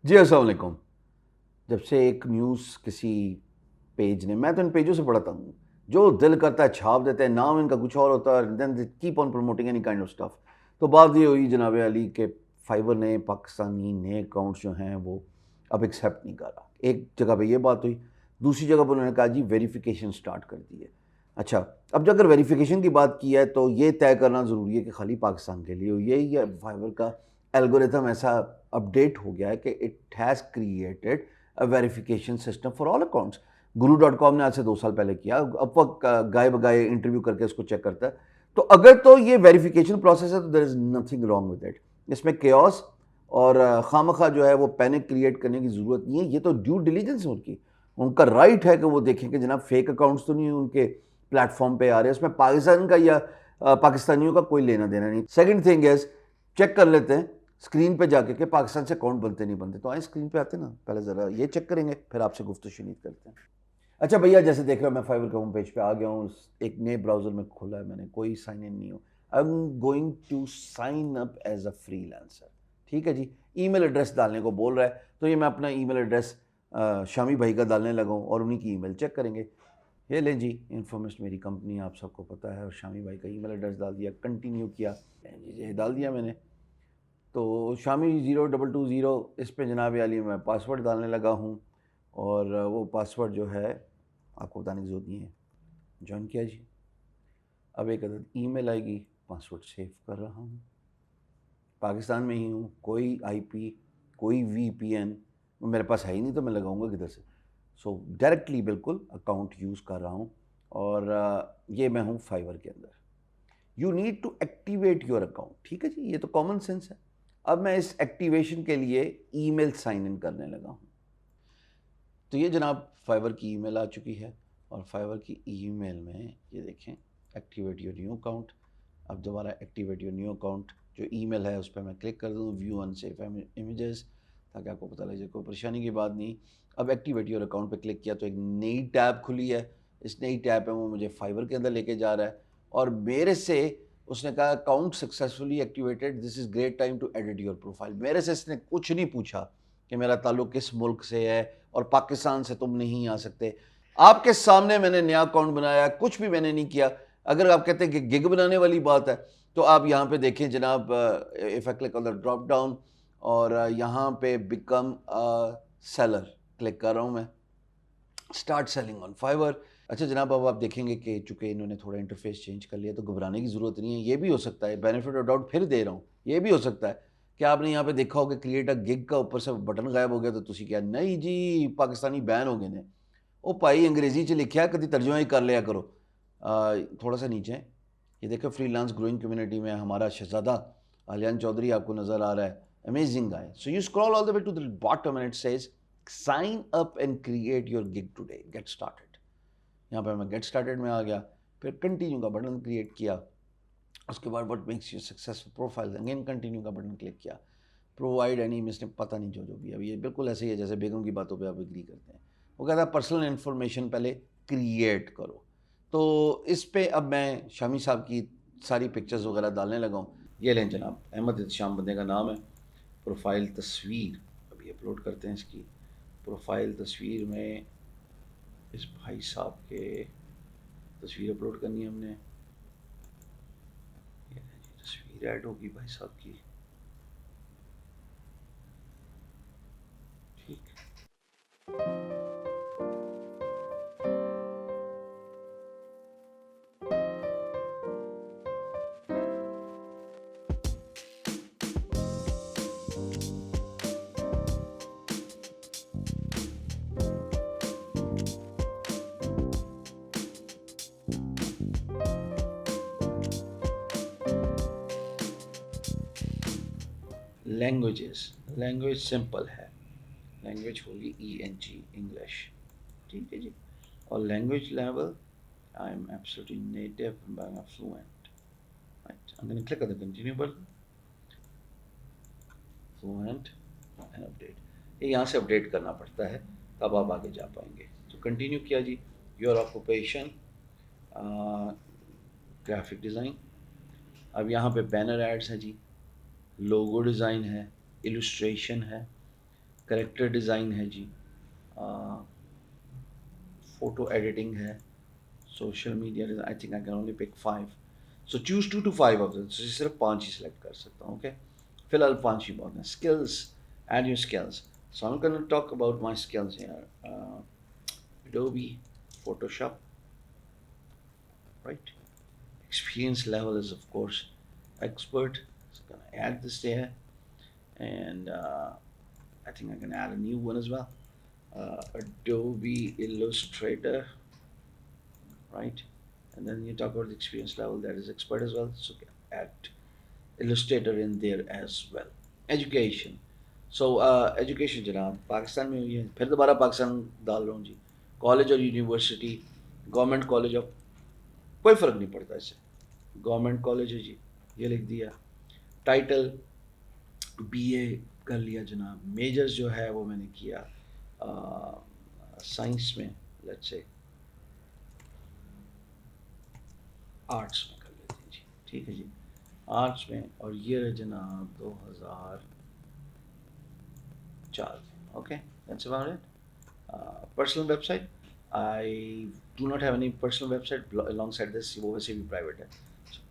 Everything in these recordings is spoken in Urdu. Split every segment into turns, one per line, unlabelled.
جی السلام علیکم. جب سے ایک نیوز کسی پیج نے، میں تو ان پیجوں سے پڑھتا ہوں، جو دل کرتا ہے چھاپ دیتے ہیں، نام ان کا کچھ اور ہوتا ہے، then they keep on promoting any kind of stuff. تو بات یہ ہوئی جناب علی کہ فائیور نے پاکستانی نئے اکاؤنٹس جو ہیں وہ اب ایکسیپٹ نہیں کر رہا. ایک جگہ پہ یہ بات ہوئی، دوسری جگہ پہ انہوں نے کہا جی ویریفیکیشن سٹارٹ کر دی ہے. اچھا، اب اگر ویریفیکیشن کی بات کی ہے تو یہ طے کرنا ضروری ہے کہ خالی پاکستان کے لیے ہو. یہی ہے فائیور کا الگوریتھم ایسا اپڈیٹ ہو گیا ہے کہ it has created a verification system for all accounts. گرو.com نے آج سے 2 سال پہلے کیا. اب وقت گائے بگائے انٹرویو کر کے اس کو چیک کرتا ہے. تو اگر تو یہ ویریفیکیشن پروسیس ہے تو there is nothing wrong with it. اس میں کیوس اور خامخواہ جو ہے وہ پینک کریٹ کرنے کی ضرورت نہیں ہے. یہ تو ڈیو ڈیلیجنس ہے ان کا رائٹ ہے کہ وہ دیکھیں کہ جناب فیک اکاؤنٹس تو نہیں ان کے پلیٹ فارم پہ آ رہے ہیں. اس میں پاکستان کا یا پاکستانیوں کا کوئی لینا دینا نہیں. سیکنڈ تھنگ از چیک کر لیتے ہیں اسکرین پہ جا کے کہ پاکستان سے اکاؤنٹ بنتے نہیں بنتے. تو آئیں اسکرین پہ آتے نا، پہلے ذرا یہ چیک کریں گے پھر آپ سے گفتگو شنید کرتے ہیں. اچھا بھیا، جیسے دیکھ رہا ہوں میں فائیور کے ہوم پیج پہ آ گیا ہوں. ایک نئے براؤزر میں کھولا ہے میں نے، کوئی سائن ان نہیں ہوں. I am going to sign up as a freelancer. ٹھیک ہے جی، ای میل ایڈریس ڈالنے کو بول رہا ہے تو یہ میں اپنا ای میل ایڈریس شامی بھائی کا ڈالنے لگا ہوں اور انہیں کی ای میل چیک کریں گے. یہ لیں جی انفارمیشن میری کمپنی آپ سب کو پتہ ہے، اور شامی بھائی کا ای میل ایڈریس ڈال دیا، کنٹینیو کیا جی ڈال دیا میں نے. تو شامی 0220 اس پہ جناب علی میں پاسورڈ ڈالنے لگا ہوں، اور وہ پاسورڈ جو ہے آپ کو بتانے کی ضرورت نہیں ہے. جوائن کیا جی. اب ایک عدد ای میل آئے گی، پاسورڈ سیو کر رہا ہوں، پاکستان میں ہی ہوں، کوئی آئی پی کوئی وی پی این میرے پاس ہے ہی نہیں تو میں لگاؤں گا کدھر سے. سو ڈائریکٹلی بالکل اکاؤنٹ یوز کر رہا ہوں، اور یہ میں ہوں فائیور کے اندر. You need to activate your account. ٹھیک ہے جی، یہ تو کامن سینس ہے. اب میں اس ایکٹیویشن کے لیے ای میل سائن ان کرنے لگا ہوں. تو یہ جناب فائیور کی ای میل آ چکی ہے، اور فائیور کی ای میل میں یہ دیکھیں ایکٹیویٹ یور نیو اکاؤنٹ. اب دوبارہ ایکٹیویٹ یور نیو اکاؤنٹ جو ای میل ہے اس پہ میں کلک کر دوں، ویو ان سیف امیجز، تاکہ آپ کو پتہ لگ جائے، کوئی پریشانی کی بات نہیں. اب ایکٹیویٹ یور اکاؤنٹ پہ کلک کیا تو ایک نئی ٹیب کھلی ہے. اس نئی ٹیب پہ وہ مجھے فائیور کے اندر لے کے جا رہا ہے، اور میرے سے اس نے کہا account successfully activated, this is great time to edit your profile. میرے سے اس نے کچھ نہیں پوچھا کہ میرا تعلق کس ملک سے ہے اور پاکستان سے تم نہیں آ سکتے. آپ کے سامنے میں نے نیا اکاؤنٹ بنایا، کچھ بھی میں نے نہیں کیا. اگر آپ کہتے ہیں کہ گگ بنانے والی بات ہے تو آپ یہاں پہ دیکھیں جناب، if I click on the drop down, اور یہاں پہ بیکم سیلر کلک کر رہا ہوں میں، اسٹارٹ سیلنگ آن فائیور. اچھا جناب، اب آپ دیکھیں گے کہ چونکہ انہوں نے تھوڑا انٹرفیس چینج کر لیا تو گھبرانے کی ضرورت نہیں ہے. یہ بھی ہو سکتا ہے، بینیفٹ آف ڈاؤٹ پھر دے رہا ہوں، یہ بھی ہو سکتا ہے کہ آپ نے یہاں پہ دیکھا ہو کہ کریٹ اے گگ کا اوپر سے بٹن غائب ہو گیا تو تسی کیا نہیں جی پاکستانی بین ہو گئے نے. وہ پائی انگریزی چ لکھیا ہے، کدی ترجمہ ہی کر لیا کرو. تھوڑا سا نیچے یہ دیکھو فری لانس گروئنگ کمیونٹی میں ہمارا شہزادہ علیان چودھری آپ کو نظر آ رہا ہے. Amazing guy. So you scroll all the way to the bottom and it says sign up and create your gig today, get started. یہاں پہ میں گیٹ اسٹارٹڈ میں آ گیا، پھر کنٹینیو کا بٹن کریٹ کیا. اس کے بعد what makes you successful profile, again continue کا بٹن کلک کیا. پرووائڈ اینی مس نے پتہ نہیں جو بھی. اب یہ بالکل ایسے ہی ہے جیسے بیگم کی باتوں پہ آپ اگری کرتے ہیں. وہ کہتا ہے پرسنل انفارمیشن پہلے کریٹ کرو. تو اس پہ اب میں شامی صاحب کی ساری پکچرز وغیرہ ڈالنے لگا ہوں. یہ لیں جناب، احمد احتشام بندے کا نام ہے. پروفائل تصویر ابھی اپلوڈ کرتے ہیں. اس کی پروفائل تصویر میں اس بھائی صاحب کے تصویر اپلوڈ کرنی ہے ہم نے. تصویر ایڈ ہوگی بھائی صاحب کی. ٹھیک. لینگویجز، لینگویج سمپل ہے، لینگویج ہوگی ENG انگلش. ٹھیک ہے جی. اور language level I am absolutely native and fluent. I'm going to click on the continue button. Fluent and update. یہ یہاں سے اپڈیٹ کرنا پڑتا ہے تب آپ آگے جا پائیں گے. تو کنٹینیو کیا جی. Your occupation graphic design. اب یہاں پہ بینر ایڈس ہیں جی، لوگو ڈیزائن ہے، السٹریشن ہے، کریکٹر ڈیزائن ہے جی, فوٹو ایڈیٹنگ ہے, social media design. I think I can only pick 5. So choose 2 to 5 of them. صرف 5 ہی سلیکٹ کر سکتا ہوں. اوکے, فی الحال 5 ہی بہت ہیں. Skills, add your skills. So I'm going to talk about my skills here. Adobe Photoshop, right? Experience level is of course expert. So I'm going to add this there. And I think I can add a new one as well. Adobe Illustrator, right? And then you talk about the experience level, that is expert as well. So add Illustrator in there as well. Education. So education جناب پاکستان میں ہوئی ہے, پھر دوبارہ پاکستان ڈال رہا ہوں جی. کالج اور یونیورسٹی, گورنمنٹ کالج آف, کوئی فرق نہیں پڑتا اس سے, گورنمنٹ کالج ہے جی, یہ لکھ دیا. ٹائٹل بی اے کر لیا جناب. میجرز جو ہے وہ میں نے کیا سائنس میں, لیٹس سے آرٹس میں کر لیتے ہیں جی, ٹھیک ہے جی, آرٹس میں. اور یہ ہے جناب 2004. Okay, that's about it. Personal website, I do not have any personal website along side this, وہ ویسے بھی پرائیویٹ ہے.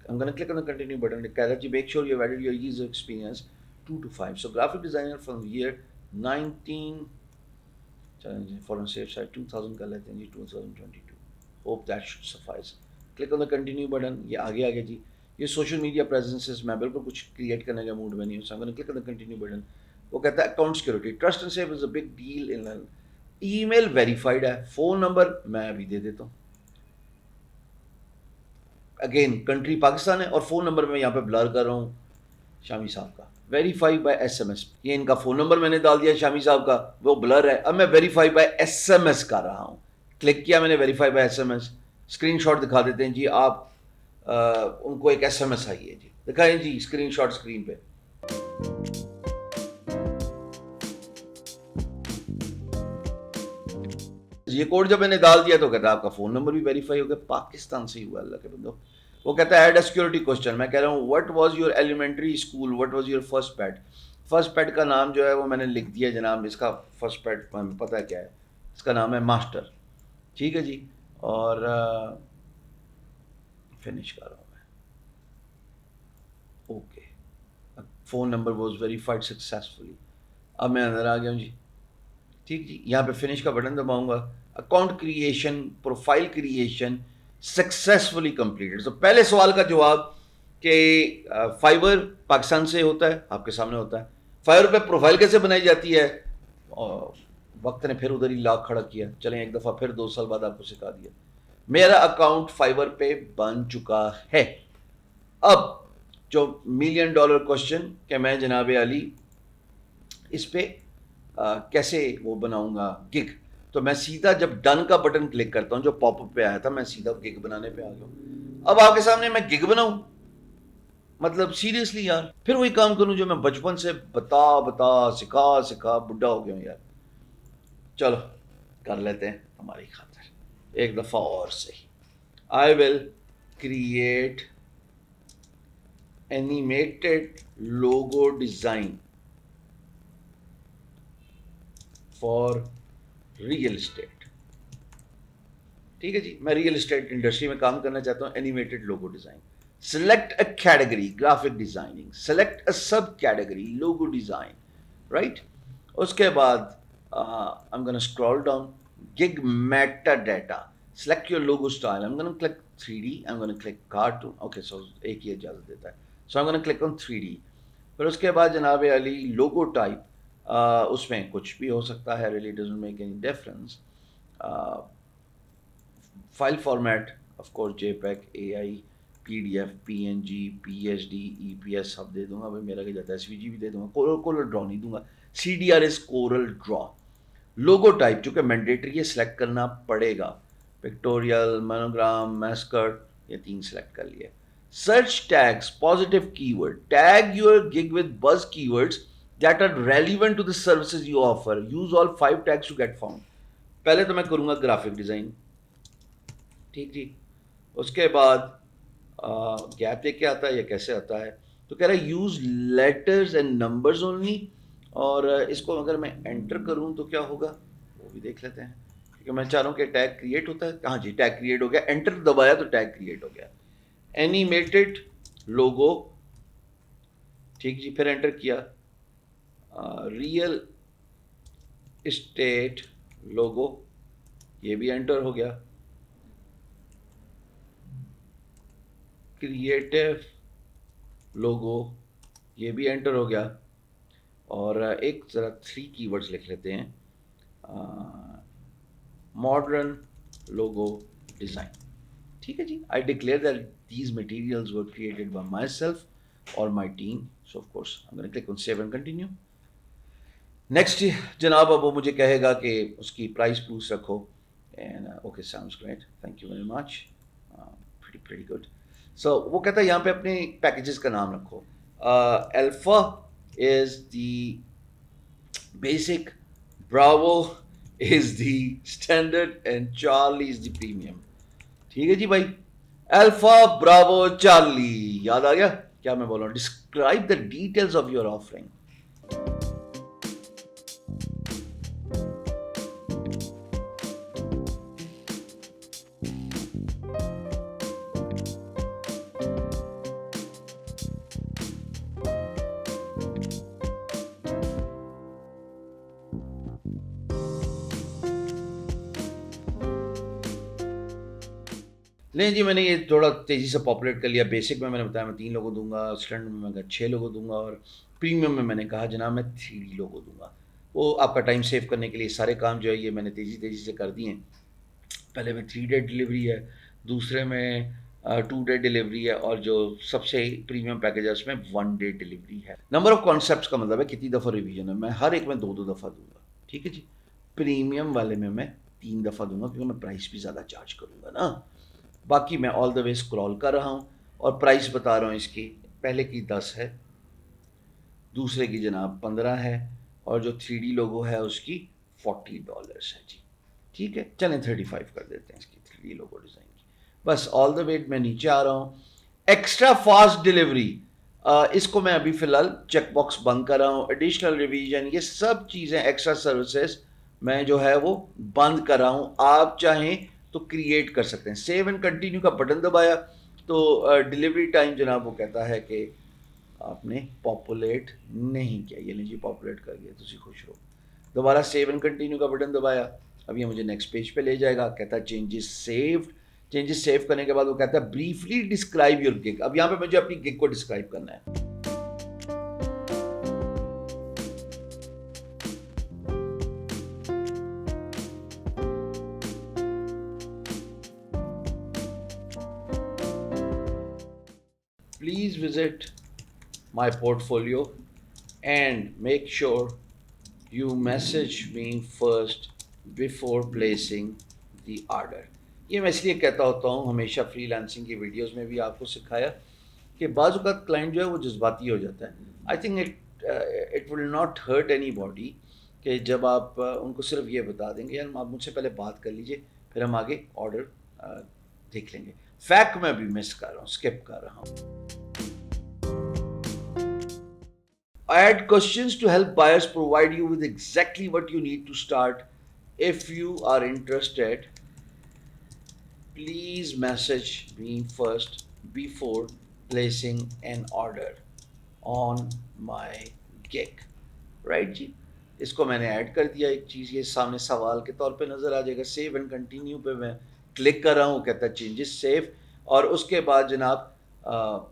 I'm going to click on the continue button. کہتا جی make sure you've added your years of experience 2 to 5. So graphic designer from year 19, چلیں جی for on safe side 2000 کر لیتے ہیں جی, 2022. Hope that should suffice. Click on the continue button. یہ آگے آگے جی, یہ سوشل میڈیا پریزنسز, میں بالکل کچھ کریٹ کرنے کا موڈ میں نہیں ہوں. So I'm going to click on the continue button. وہ کہتا ہے account security, trust and safe is a big deal in. Email verified ہے, فون نمبر میں ابھی دے دیتا ہوں. اگین کنٹری پاکستان ہے, اور فون نمبر میں یہاں پہ بلر کر رہا ہوں شامی صاحب کا. ویریفائی بائی ایس ایم ایس, یہ ان کا فون نمبر میں نے ڈال دیا شامی صاحب کا, وہ بلر ہے. اب میں ویریفائی بائی ایس ایم ایس کر رہا ہوں. کلک کیا میں نے ویریفائی بائی ایس ایم ایس. اسکرین شاٹ دکھا دیتے ہیں جی آپ, ان کو ایک ایس ایم ایس آئی ہے جی, دکھائیں جی اسکرین شاٹ اسکرین پہ. یہ کوڈ جب میں نے ڈال دیا تو کہتا ہے آپ کا فون نمبر بھی ویریفائی ہو گیا, پاکستان سے ہی ہوا اللہ کے بندو. وہ کہتا ہے ایڈ اے سیکورٹی کوسچن. میں کہہ رہا ہوں what was your elementary school, what was your first pet. First pet کا نام جو ہے وہ میں نے لکھ دیا جناب. اس کا فرسٹ پیٹ پتہ کیا ہے, اس کا نام ہے ماسٹر, ٹھیک ہے جی. اور فنش کر رہا ہوں میں. Okay, phone number was verified successfully. اب میں اندر آ گیا ہوں جی, ٹھیک جی. یہاں پہ فنش کا بٹن دباؤں گا. Account creation, profile creation successfully completed. تو پہلے سوال کا جواب کہ فائبر پاکستان سے ہوتا ہے, آپ کے سامنے ہوتا ہے. فائبر پہ پروفائل کیسے بنائی جاتی ہے, وقت نے پھر ادھر ہی لاکھ کھڑا کیا. چلیں ایک دفعہ پھر 2 سال بعد آپ کو سکھا دیا. میرا اکاؤنٹ فائبر پہ بن چکا ہے. اب جو $1,000,000 کوشچن کہ میں جناب علی اس پہ کیسے وہ بناؤں گا گگ. تو میں سیدھا جب ڈن کا بٹن کلک کرتا ہوں, جو پاپ اپ پہ آیا تھا, میں سیدھا گگ بنانے پہ آ گیا ہوں. اب آپ کے سامنے میں گگ بناؤں, مطلب سیریسلی یار, پھر وہی کام کروں جو میں بچپن سے بتا سکھا بڈھا ہو گیا ہوں یار. چلو کر لیتے ہیں ہماری خاطر ایک دفعہ اور صحیح. I will create animated logo design for real estate. ٹھیک ہے جی, میں ریئل اسٹیٹ انڈسٹری میں کام کرنا چاہتا ہوں. Animated logo design. Select a category graphic designing, select a sub category logo design, right. اس کے بعد I'm going to scroll down, gig metadata, select your logo style. I'm going to click 3D, I'm going to click cartoon. Okay, so ایک ہی اجازت دیتا ہے. So I'm going to click on 3D. پھر اس کے بعد جناب علی لوگو ٹائپ, اس میں کچھ بھی ہو سکتا ہے, really doesn't make any difference. File format of course JPEG, A I, P D F, P N G, P S D, E P S سب دے دوں گا. بھائی میرا کہ جاتا ہے ایس وی جی بھی دے دوں گا, کولر ڈرا نہیں دوں گا. C D R S Corel draw. Logo type چونکہ مینڈیٹری ہے سلیکٹ کرنا پڑے گا. پکٹوریل, مونوگرام, میسکٹ, یہ 3 سلیکٹ کر لیے. Search tags, positive keyword, tag your gig with buzz keywords that are relevant to the services you offer. Use all 5 tags to get found. پہلے تو میں کروں گا گرافک ڈیزائن, ٹھیک جی. اس کے بعد گیپ دیکھ کے آتا ہے یا کیسے آتا ہے, تو کہہ رہا ہے use letters and numbers only اور اس کو اگر میں انٹر کروں تو کیا ہوگا وہ بھی دیکھ لیتے ہیں، کیونکہ میں چاہ رہا ہوں کہ ٹیگ کریٹ ہوتا ہے. ہاں جی ٹیگ کریٹ ہو گیا، انٹر دبایا تو ٹیگ کریٹ ہو گیا. اینیمیٹڈ لوگو، ٹھیک جی، پھر انٹر کیا. ریئل اسٹیٹ لوگو، یہ بھی انٹر ہو گیا. کریٹو لوگو، یہ بھی انٹر ہو گیا. اور ایک ذرا 3 کی ورڈز لکھ لیتے ہیں، ماڈرن لوگو ڈیزائن. ٹھیک ہے جی. I declare that these materials were created by myself اور my team. So of course I'm going to click on save and continue. Next جناب اب وہ مجھے کہے گا کہ اس کی پرائس پوچھ رکھو. And okay sounds great, thank you very much, pretty good. So وہ کہتا ہے یہاں پہ اپنے پیکیجز کا نام رکھو. Alpha is the basic, Bravo is the standard and Charlie is the premium. ٹھیک ہے جی بھائی، الفا براوو چارلی. یاد آ گیا کیا میں بول رہا ہوں؟ Describe the details of your offering. نہیں جی میں نے یہ تھوڑا تیزی سے پاپولیٹ کر لیا. بیسک میں نے بتایا میں 3 لوگوں دوں گا، اسٹینڈرڈ میں کہا 6 لوگوں دوں گا، اور پریمیم میں نے کہا جناب میں 3 لوگوں دوں گا. وہ آپ کا ٹائم سیو کرنے کے لیے سارے کام جو ہے یہ میں نے تیزی سے کر دیے ہیں. پہلے میں 3 ڈے ڈلیوری ہے، دوسرے میں 2 ڈے ڈلیوری ہے، اور جو سب سے پریمیم پیکیج ہے اس میں 1 ڈے ڈلیوری ہے. نمبر آف کانسیپٹس کا مطلب ہے کتنی دفعہ ریویژن ہے. میں ہر ایک میں 2 دفعہ دوں گا. ٹھیک ہے جی. پریمیم والے میں 3 دفعہ دوں گا کیونکہ میں پرائس بھی زیادہ چارج کروں گا نا. باقی میں آل دا وے اسکرول کر رہا ہوں اور پرائس بتا رہا ہوں. اس کی پہلے کی 10 ہے، دوسرے کی جناب 15 ہے، اور جو 3D لوگو ہے اس کی $40 ہے جی. ٹھیک ہے چلیں 35 کر دیتے ہیں اس کی 3D لوگو ڈیزائن کی. بس آل دا وے میں نیچے آ رہا ہوں. ایکسٹرا فاسٹ ڈلیوری، اس کو میں ابھی فی الحال چیک باکس بند کر رہا ہوں. ایڈیشنل ریویژن، یہ سب چیزیں ایکسٹرا سروسز میں جو ہے وہ بند کر رہا ہوں. آپ چاہیں تو کریٹ کر سکتے ہیں. سیو اینڈ کنٹینیو کا بٹن دبایا تو ڈلیوری ٹائم جناب وہ کہتا ہے کہ آپ نے پاپولیٹ نہیں کیا. یہ جی پاپولیٹ کر گیا تو خوش ہو. دوبارہ سیو اینڈ کنٹینیو کا بٹن دبایا، اب یہ مجھے نیکسٹ پیج پہ لے جائے گا. کہتا ہے چینجز سیوڈ. چینجز سیو کرنے کے بعد وہ کہتا ہے بریفلی ڈسکرائب یور گگ. اب یہاں پہ مجھے اپنی گگ کو ڈسکرائب کرنا ہے. Please visit my portfolio and make sure you message me first before placing the order. یہ میں اس لیے کہتا ہوتا ہوں ہمیشہ فری لانسنگ کی ویڈیوز میں بھی آپ کو سکھایا کہ بعض اوقات کلائنٹ جو ہے وہ جذباتی ہو جاتا ہے. I think it will not hurt any body کہ جب آپ ان کو صرف یہ بتا دیں گے یار آپ مجھ سے پہلے بات کر لیجئے پھر ہم آگے آرڈر دیکھ لیں گے. فیکٹ میں بھی مس کر رہا ہوں، اسکپ کر رہا ہوں. Add questions to help buyers provide you with exactly what you need to start. If you are interested, please message me first before placing an order on my gig. Right جی. اس کو میں نے ایڈ کر دیا. ایک چیز یہ سامنے سوال کے طور پہ نظر آ جائے گا. سیو اینڈ کنٹینیو پہ میں کلک کر رہا ہوں، کہتا ہے چینجز سیو، اور اس کے بعد جناب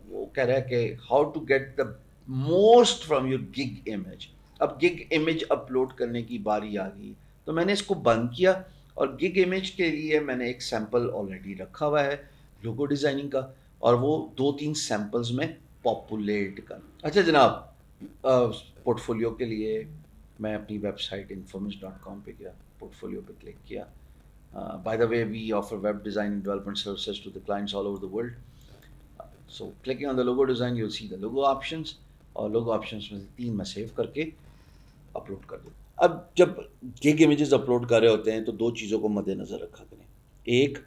وہ کہہ رہا ہے کہ how to get the most from your gig image. اب گگ امیج اپلوڈ کرنے کی باری آ گئی تو میں نے اس کو بند کیا، اور گگ امیج کے لیے میں نے ایک سیمپل آلریڈی رکھا ہوا ہے لوگو ڈیزائننگ کا، اور وہ 2-3 سیمپلز میں پاپولیٹ کر. اچھا جناب پورٹ فولیو کے لیے میں اپنی ویب سائٹ infomist.com پہ گیا، پورٹ فولیو پہ کلک کیا. By the way we offer web design and development services to the clients all over the world. So clicking on the logo design you will see the logo options, اور لوگو آپشنس میں سے 3 میں سیو کر کے اپلوڈ کر دوں. اب جب گگ امیجز اپلوڈ کر رہے ہوتے ہیں تو 2 چیزوں کو مد نظر رکھا کریں. ایک،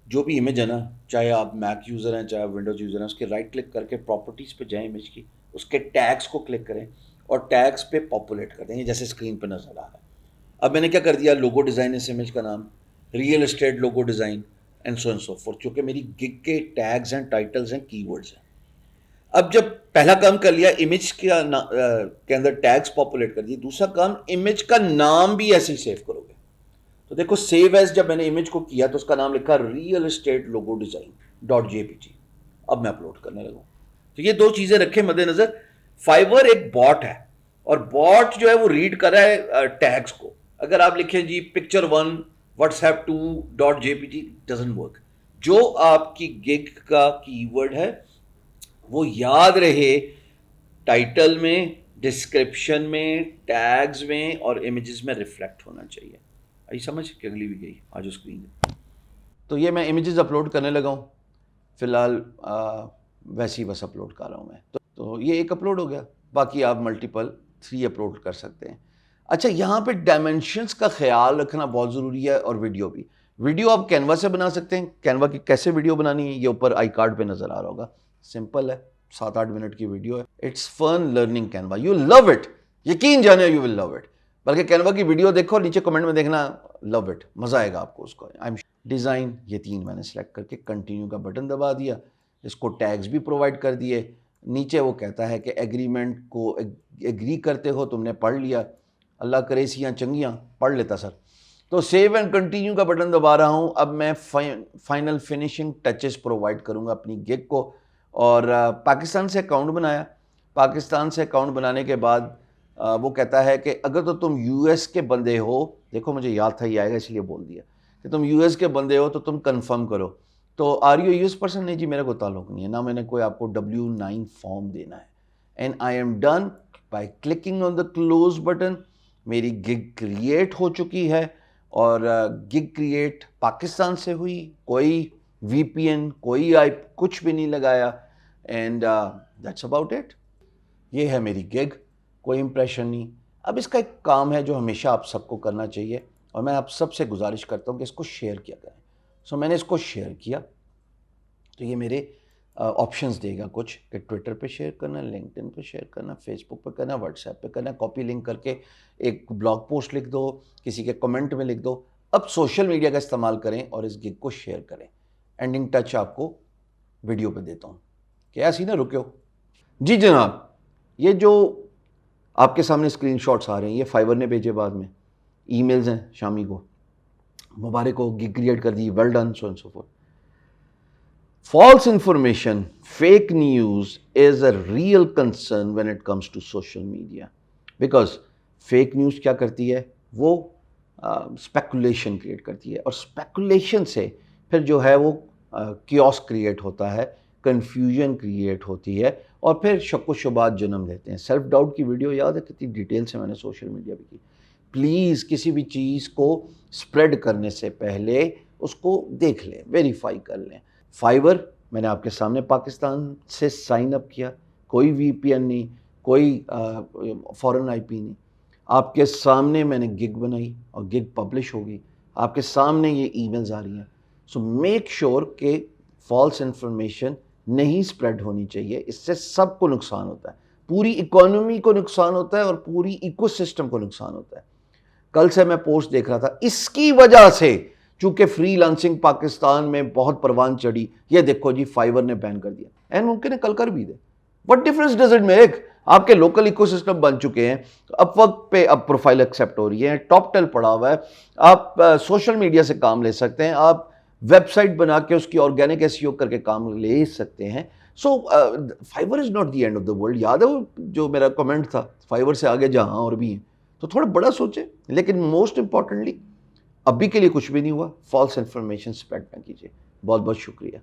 جو بھی امیج ہے نا، چاہے آپ میک یوزر ہیں چاہے ونڈوز یوزر ہیں، اس کے رائٹ کلک کر کے پراپرٹیز پہ جائیں امیج کی، اس کے ٹیگس کو کلک کریں، اور ٹیگس پہ پاپولیٹ کر دیں گے جیسے اسکرین پہ نظر آ رہا ہے. اب میں نے کیا کر دیا, لوگو ڈیزائن اس امیج کا نام, real estate logo design and so and so fourth, کیونکہ میری گگ کے ٹیگز ہیں, ٹائٹلز ہیں, کی ورڈز ہیں. اب جب پہلا کام کر لیا امیج کے اندر ٹیگز پاپولیٹ کر دیے, دوسرا کام امیج کا نام بھی ایسے ہی سیو کرو گے. تو دیکھو سیو ایز جب میں نے امیج کو کیا تو اس کا نام لکھا ریئل اسٹیٹ لوگو ڈیزائن .jpg. اب میں اپلوڈ کرنے لگا. تو یہ دو چیزیں رکھیں مد نظر. فائیور ایک باٹ ہے اور باٹ جو ہے وہ ریڈ کر رہا ہے ٹیگز کو. اگر آپ لکھیں جی picture1 whatsapp2 .jpg doesn't work. جو آپ کی گگ کا کی ورڈ ہے وہ یاد رہے ٹائٹل میں, ڈسکرپشن میں, ٹیگز میں اور امیجز میں ریفلیکٹ ہونا چاہیے. آئی سمجھ کہ اگلی بھی گئی آج اسکرین. تو یہ میں امیجز اپلوڈ کرنے لگا ہوں فی الحال, ویسے ہی بس اپلوڈ کر رہا ہوں میں. تو یہ ایک اپلوڈ ہو گیا, باقی آپ ملٹیپل 3 اپلوڈ کر سکتے ہیں. اچھا یہاں پہ ڈائمینشنس کا خیال رکھنا بہت ضروری ہے, اور ویڈیو بھی. ویڈیو آپ کینوا سے بنا سکتے ہیں. کینوا کی کیسے ویڈیو بنانی ہے یہ اوپر آئی کارڈ پہ نظر آ رہا ہوگا. سمپل ہے, 7-8 منٹ کی ویڈیو ہے. It's fun learning Canva, you love it, یقین جانے یو ول لو اٹ. بلکہ کینوا کی ویڈیو دیکھو, نیچے کمنٹ میں دیکھنا لو اٹ, مزہ آئے گا آپ کو اس کو. ڈیزائن یہ 3 میں نے سلیکٹ کر کے کنٹینیو کا بٹن دبا دیا. اس کو ٹیگز بھی پرووائڈ کر دیے. نیچے وہ کہتا ہے کہ ایگریمنٹ کو ایگری کرتے ہو, تم نے پڑھ لیا, اللہ کرے سیاں چنگیاں پڑھ لیتا سر. تو سیو اینڈ کنٹینیو کا بٹن دبا رہا ہوں. اب میں فائنل فنیشنگ ٹچز پرووائڈ کروں گا اپنی گگ کو. اور پاکستان سے اکاؤنٹ بنایا. پاکستان سے اکاؤنٹ بنانے کے بعد وہ کہتا ہے کہ اگر تو تم یو ایس کے بندے ہو, دیکھو مجھے یاد تھا یہ آئے گا اس لیے بول دیا کہ تم یو ایس کے بندے ہو تو تم کنفرم کرو. تو آر یو ایس پرسن؟ نہیں جی میرا کوئی تعلق نہیں ہے, نہ میں نے کوئی آپ کو W9 فارم دینا ہے. And I am done by clicking on the close button. میری گگ کریٹ ہو چکی ہے, اور گگ کریٹ پاکستان سے ہوئی, کوئی وی پی این, کوئی کچھ بھی نہیں لگایا. And that's about it. یہ ہے میری گگ, کوئی امپریشن نہیں. اب اس کا ایک کام ہے جو ہمیشہ آپ سب کو کرنا چاہیے, اور میں آپ سب سے گزارش کرتا ہوں کہ اس کو شیئر کیا کریں. سو میں نے اس کو شیئر کیا تو یہ میرے آپشنز دے گا کچھ, کہ ٹویٹر پہ شیئر کرنا, لنکڈ ان پہ شیئر کرنا, فیس بک پہ کرنا, واٹس ایپ پہ کرنا, کاپی لنک کر کے ایک بلاگ پوسٹ لکھ دو, کسی کے کمنٹ میں لکھ دو. اب سوشل میڈیا کا استعمال کریں اور اس گگ کو شیئر کریں. اینڈنگ ٹچ آپ کو ویڈیو پہ دیتا ہوں کہ ایسی نہ رکو. جی جناب, یہ جو آپ کے سامنے اسکرین شاٹس آ رہے ہیں یہ فائیور نے بھیجے, بعد میں ای میلز ہیں شامی کو, مبارک ہو گگ کریٹ کر دی, well done, so and so forth. False information, fake news is a real concern when it comes to social media. Because fake news کیا کرتی ہے, وہ اسپیکولیشن کریٹ کرتی ہے, اور اسپیکولیشن سے پھر جو ہے وہ کیوس کریٹ ہوتا ہے, کنفیوژن کریٹ ہوتی ہے, اور پھر شک و شبہات جنم لیتے ہیں. سیلف ڈاؤٹ کی ویڈیو یاد ہے کتنی ڈیٹیل سے میں نے سوشل میڈیا پہ کی. پلیز کسی بھی چیز کو اسپریڈ کرنے سے پہلے اس کو دیکھ لیں, ویریفائی کر لیں. فائیور میں نے آپ کے سامنے پاکستان سے سائن اپ کیا, کوئی وی پی این نہیں, کوئی فورن آئی پی نہیں. آپ کے سامنے میں نے گگ بنائی اور گگ پبلش ہوگی, آپ کے سامنے یہ ای میلز آ رہی ہیں. سو میک شیور کہ فالس انفارمیشن نہیں اسپریڈ ہونی چاہیے. اس سے سب کو نقصان ہوتا ہے, پوری اکانومی کو نقصان ہوتا ہے, اور پوری ایکو سسٹم کو نقصان ہوتا ہے. کل سے میں پوسٹ دیکھ رہا تھا, اس کی وجہ سے چونکہ فری لانسنگ پاکستان میں بہت پروان چڑھی, یہ دیکھو جی فائیور نے بین کر دیا. اینڈ ممکن ہے کل کر بھی دے. What difference does it make? آپ کے لوکل ایکو سسٹم بن چکے ہیں, اب وقت پہ اب پروفائل ایکسیپٹ ہو رہی ہے, ٹاپ 10 پڑا ہوا ہے, آپ سوشل میڈیا سے کام لے سکتے ہیں, آپ ویب سائٹ بنا کے اس کی آرگینک ایس ای او کر کے کام لے سکتے ہیں. So Fiverr is not the end of the world. یاد ہے وہ جو میرا کمنٹ تھا, فائیور سے آگے جہاں اور بھی ہیں, تو تھوڑا بڑا سوچیں. لیکن موسٹ امپورٹنٹلی ابھی کے لیے کچھ بھی نہیں ہوا, فالس انفارمیشن اسپریڈ نہ کیجیے. بہت بہت شکریہ.